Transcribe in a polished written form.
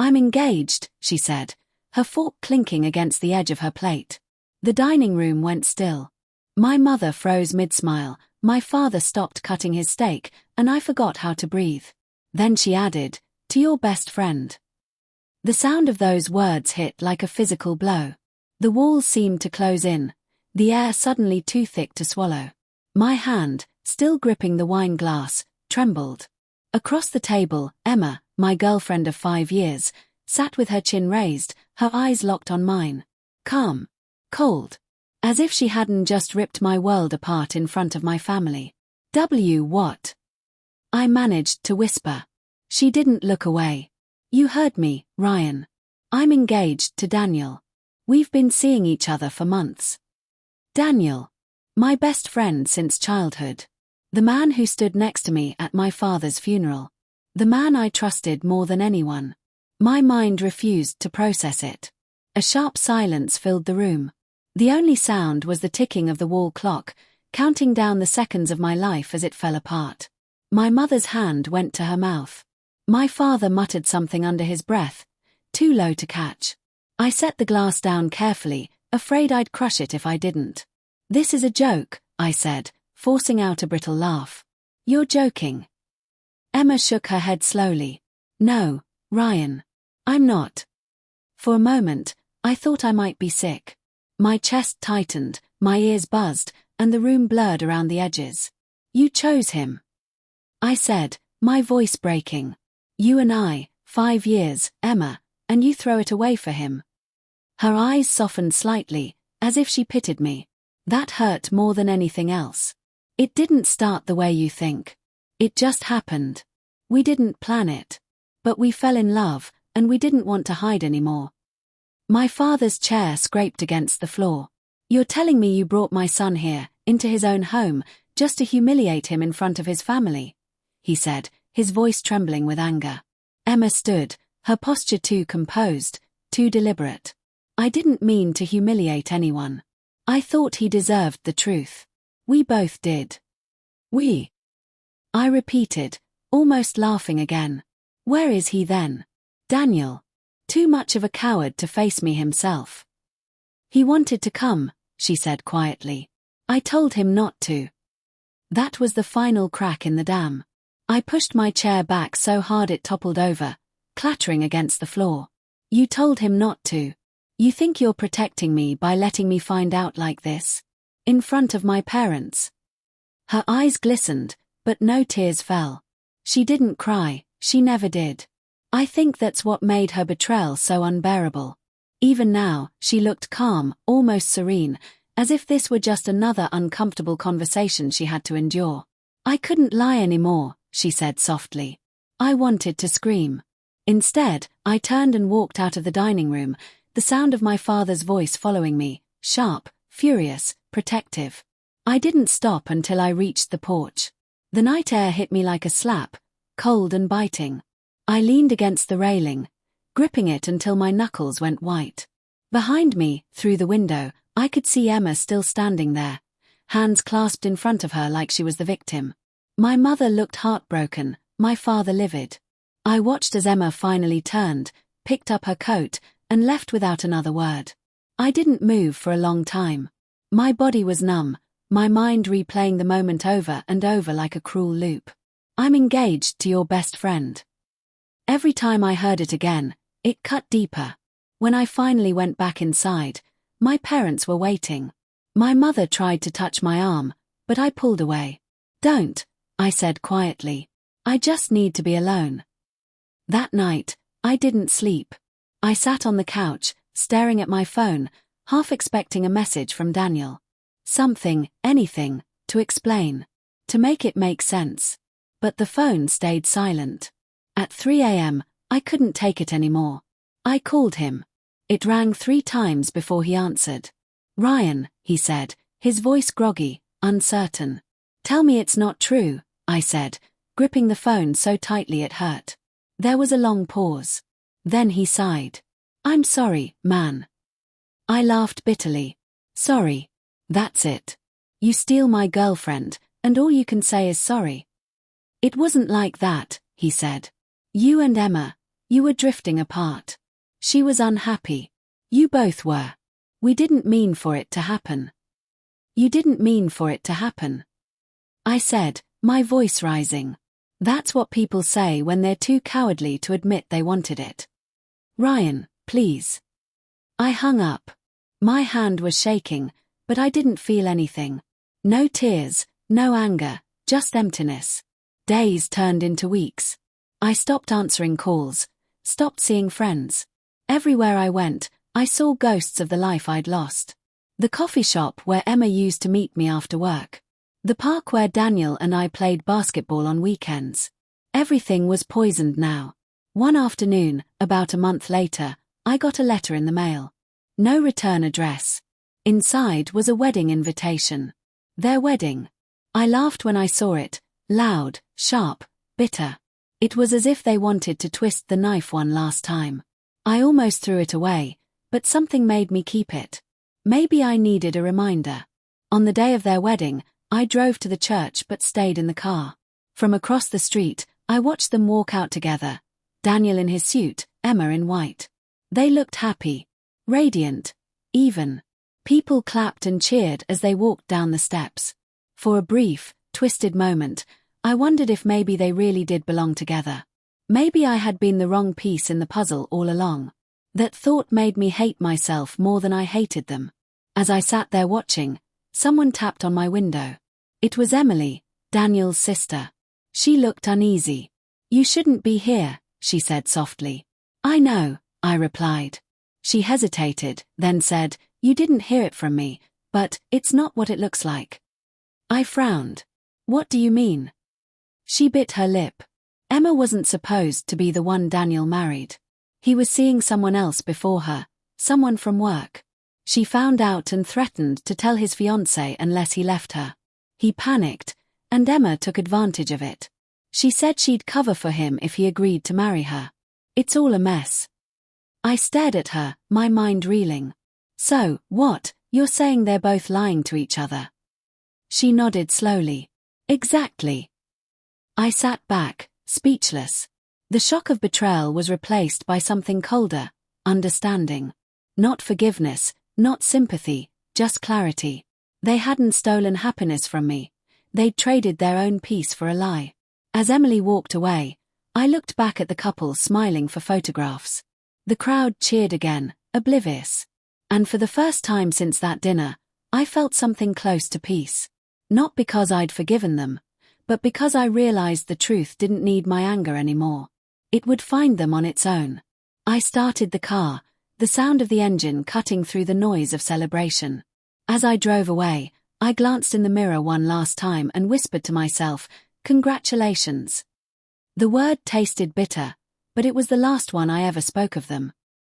I'm engaged, she said, her fork clinking against the edge of her plate. The dining room went still. My mother froze mid-smile, my father stopped cutting his steak, and I forgot how to breathe. Then she added, "To your best friend." The sound of those words hit like a physical blow. The walls seemed to close in, the air suddenly too thick to swallow. My hand, still gripping the wine glass, trembled. Across the table, Emma, my girlfriend of 5 years, sat with her chin raised, her eyes locked on mine. Calm. Cold. As if she hadn't just ripped my world apart in front of my family. What? I managed to whisper. She didn't look away. You heard me, Ryan. I'm engaged to Daniel. We've been seeing each other for months. Daniel. My best friend since childhood. The man who stood next to me at my father's funeral. The man I trusted more than anyone. My mind refused to process it. A sharp silence filled the room. The only sound was the ticking of the wall clock, counting down the seconds of my life as it fell apart. My mother's hand went to her mouth. My father muttered something under his breath, too low to catch. I set the glass down carefully, afraid I'd crush it if I didn't. This is a joke, I said, forcing out a brittle laugh. You're joking. Emma shook her head slowly. No, Ryan. I'm not. For a moment, I thought I might be sick. My chest tightened, my ears buzzed, and the room blurred around the edges. You chose him. I said, my voice breaking. You and I, 5 years, Emma, and you throw it away for him. Her eyes softened slightly, as if she pitied me. That hurt more than anything else. It didn't start the way you think. It just happened. We didn't plan it. But we fell in love, and we didn't want to hide anymore. My father's chair scraped against the floor. You're telling me you brought my son here, into his own home, just to humiliate him in front of his family? He said, his voice trembling with anger. Emma stood, her posture too composed, too deliberate. I didn't mean to humiliate anyone. I thought he deserved the truth. We both did. We. I repeated, almost laughing again. Where is he then? Daniel. Too much of a coward to face me himself. He wanted to come, she said quietly. I told him not to. That was the final crack in the dam. I pushed my chair back so hard it toppled over, clattering against the floor. You told him not to. You think you're protecting me by letting me find out like this? In front of my parents. Her eyes glistened, but no tears fell. She didn't cry, she never did. I think that's what made her betrayal so unbearable. Even now, she looked calm, almost serene, as if this were just another uncomfortable conversation she had to endure. I couldn't lie anymore, she said softly. I wanted to scream. Instead, I turned and walked out of the dining room, the sound of my father's voice following me, sharp, furious, protective. I didn't stop until I reached the porch. The night air hit me like a slap, cold and biting. I leaned against the railing, gripping it until my knuckles went white. Behind me, through the window, I could see Emma still standing there, hands clasped in front of her like she was the victim. My mother looked heartbroken, my father livid. I watched as Emma finally turned, picked up her coat, and left without another word. I didn't move for a long time. My body was numb, my mind replaying the moment over and over like a cruel loop. I'm engaged to your best friend. Every time I heard it again, it cut deeper. When I finally went back inside, my parents were waiting. My mother tried to touch my arm, but I pulled away. Don't, I said quietly. I just need to be alone. That night, I didn't sleep. I sat on the couch, staring at my phone, half expecting a message from Daniel. Something, anything, to explain. To make it make sense. But the phone stayed silent. At 3 a.m., I couldn't take it anymore. I called him. It rang 3 times before he answered. Ryan, he said, his voice groggy, uncertain. Tell me it's not true, I said, gripping the phone so tightly it hurt. There was a long pause. Then he sighed. I'm sorry, man. I laughed bitterly. Sorry. That's it. You steal my girlfriend, and all you can say is sorry. It wasn't like that, he said. You and Emma, You were drifting apart. She was unhappy. You both were. We didn't mean for it to happen. You didn't mean for it to happen, I said, my voice rising. That's what people say when they're too cowardly to admit they wanted it. Ryan, please. I hung up. My hand was shaking, but I didn't feel anything. No tears, no anger, just emptiness. Days turned into weeks. I stopped answering calls, stopped seeing friends. Everywhere I went, I saw ghosts of the life I'd lost. The coffee shop where Emma used to meet me after work. The park where Daniel and I played basketball on weekends. Everything was poisoned now. One afternoon, about a month later, I got a letter in the mail. No return address. Inside was a wedding invitation. Their wedding. I laughed when I saw it, loud, sharp, bitter. It was as if they wanted to twist the knife one last time. I almost threw it away, but something made me keep it. Maybe I needed a reminder. On the day of their wedding, I drove to the church but stayed in the car. From across the street, I watched them walk out together. Daniel in his suit, Emma in white. They looked happy, radiant, even. People clapped and cheered as they walked down the steps. For a brief, twisted moment, I wondered if maybe they really did belong together. Maybe I had been the wrong piece in the puzzle all along. That thought made me hate myself more than I hated them. As I sat there watching, someone tapped on my window. It was Emily, Daniel's sister. She looked uneasy. You shouldn't be here, she said softly. I know, I replied. She hesitated, then said, you didn't hear it from me, but it's not what it looks like. I frowned. What do you mean? She bit her lip. Emma wasn't supposed to be the one Daniel married. He was seeing someone else before her, someone from work. She found out and threatened to tell his fiancé unless he left her. He panicked, and Emma took advantage of it. She said she'd cover for him if he agreed to marry her. It's all a mess. I stared at her, my mind reeling. So, what, you're saying they're both lying to each other? She nodded slowly. Exactly. I sat back, speechless. The shock of betrayal was replaced by something colder, understanding. Not forgiveness, not sympathy, just clarity. They hadn't stolen happiness from me. They'd traded their own peace for a lie. As Emily walked away, I looked back at the couple smiling for photographs. The crowd cheered again, oblivious. And for the first time since that dinner, I felt something close to peace. Not because I'd forgiven them, but because I realized the truth didn't need my anger anymore. It would find them on its own. I started the car, the sound of the engine cutting through the noise of celebration. As I drove away, I glanced in the mirror one last time and whispered to myself, congratulations. The word tasted bitter, but it was the last one I ever spoke of them.